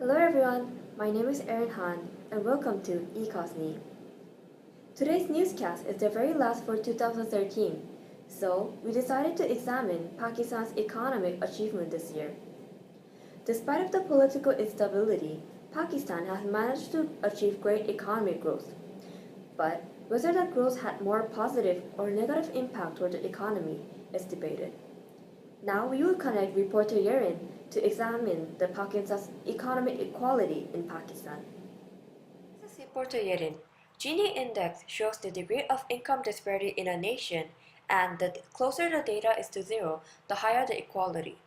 Hello everyone, my name is Erin Han and welcome to eCosme. Today's newscast is the very last for 2013, so we decided to examine Pakistan's economic achievement this year. Despite of the political instability, Pakistan has managed to achieve great economic growth. But whether that growth had more positive or negative impact toward the economy is debated. Now we will connect reporter Yerin to examine the Pakistan's economic equality in Pakistan. This is reporter Yerin. Gini index shows the degree of income disparity in a nation, and the closer the data is to zero, the higher the equality.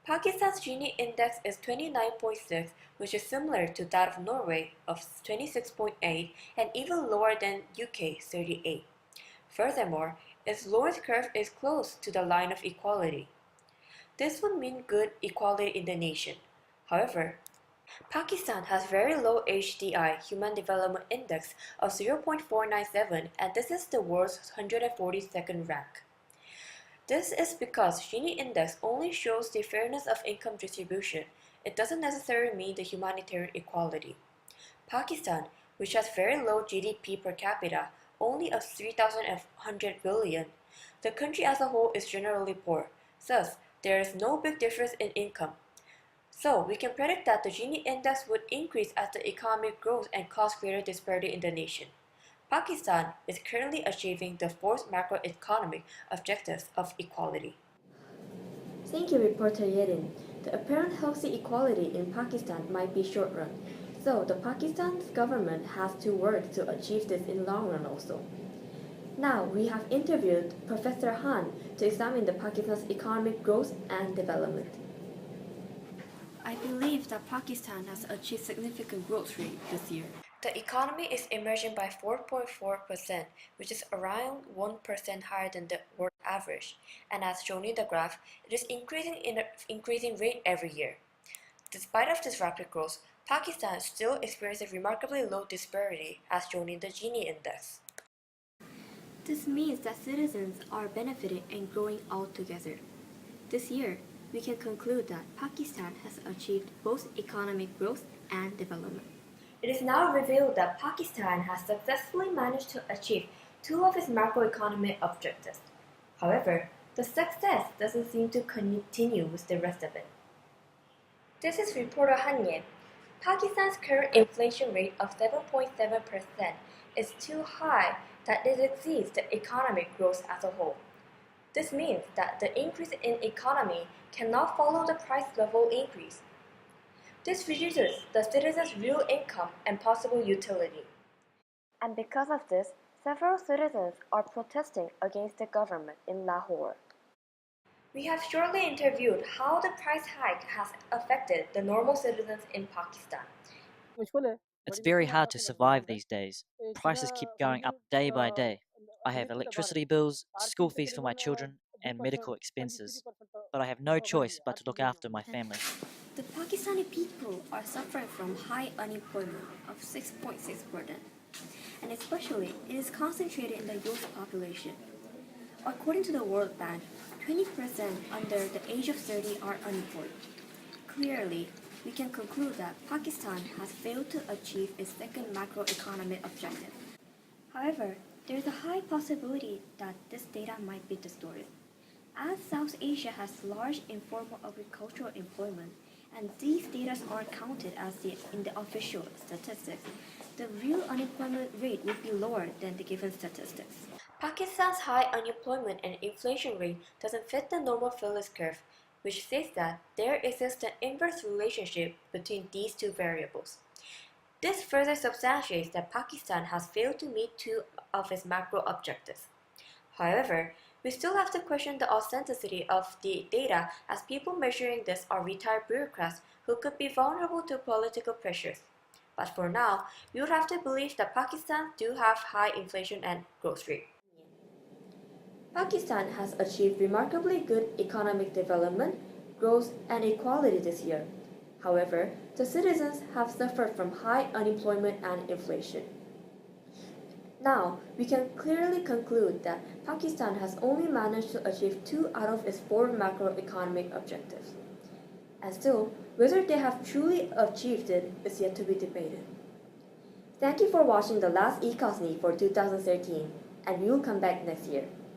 Pakistan's Gini index is 29.6, which is similar to that of Norway of 26.8 and even lower than UK 38. Furthermore, its lowest curve is close to the line of equality. This would mean good equality in the nation. However, Pakistan has very low HDI Human Development Index of 0.497 and this is the world's 142nd rank. This is because Gini index only shows the fairness of income distribution. It doesn't necessarily mean the humanitarian equality. Pakistan, which has very low GDP per capita, only of 3,100 billion, the country as a whole is generally poor. Thus, there is no big difference in income. So, we can predict that the Gini index would increase as the economy grows and cause greater disparity in the nation. Pakistan is currently achieving the fourth macroeconomic objectives of equality. Thank you, reporter Yerin. The apparent healthy equality in Pakistan might be short run, so the Pakistan's government has to work to achieve this in long run also. Now we have interviewed Professor Han to examine the Pakistan's economic growth and development. I believe that Pakistan has achieved significant growth rate this year. The economy is emerging by 4.4%, which is around 1% higher than the world average, and as shown in the graph, it is increasing in an increasing rate every year. Despite of this rapid growth, Pakistan still experiences remarkably low disparity as shown in the Gini index. This means that citizens are benefiting and growing all together. This year, we can conclude that Pakistan has achieved both economic growth and development. It is now revealed that Pakistan has successfully managed to achieve two of its macroeconomic objectives. However, the success doesn't seem to continue with the rest of it. This is reporter Hanye. Pakistan's current inflation rate of 7.7% is too high that it exceeds the economic growth as a whole. This means that the increase in economy cannot follow the price level increase. This reduces the citizens' real income and possible utility. And because of this, several citizens are protesting against the government in Lahore. We have shortly interviewed how the price hike has affected the normal citizens in Pakistan. It's very hard to survive these days. Prices keep going up day by day. I have electricity bills, school fees for my children, and medical expenses. But I have no choice but to look after my family. The Pakistani people are suffering from high unemployment of 6.6%, and especially it is concentrated in the youth population. According to the World Bank, 20% under the age of 30 are unemployed. Clearly, we can conclude that Pakistan has failed to achieve its second macroeconomic objective. However, there is a high possibility that this data might be distorted. As South Asia has large informal agricultural employment, and these data aren't counted in the official statistics, the real unemployment rate would be lower than the given statistics. Pakistan's high unemployment and inflation rate doesn't fit the normal Phillips curve, which says that there exists an inverse relationship between these two variables. This further substantiates that Pakistan has failed to meet two of its macro objectives. However, we still have to question the authenticity of the data as people measuring this are retired bureaucrats who could be vulnerable to political pressures. But for now, we would have to believe that Pakistan do have high inflation and growth rate. Pakistan has achieved remarkably good economic development, growth, and equality this year. However, the citizens have suffered from high unemployment and inflation. Now, we can clearly conclude that Pakistan has only managed to achieve two out of its four macroeconomic objectives. and still, whether they have truly achieved it is yet to be debated. Thank you for watching the last eCosNI for 2013, and we will come back next year.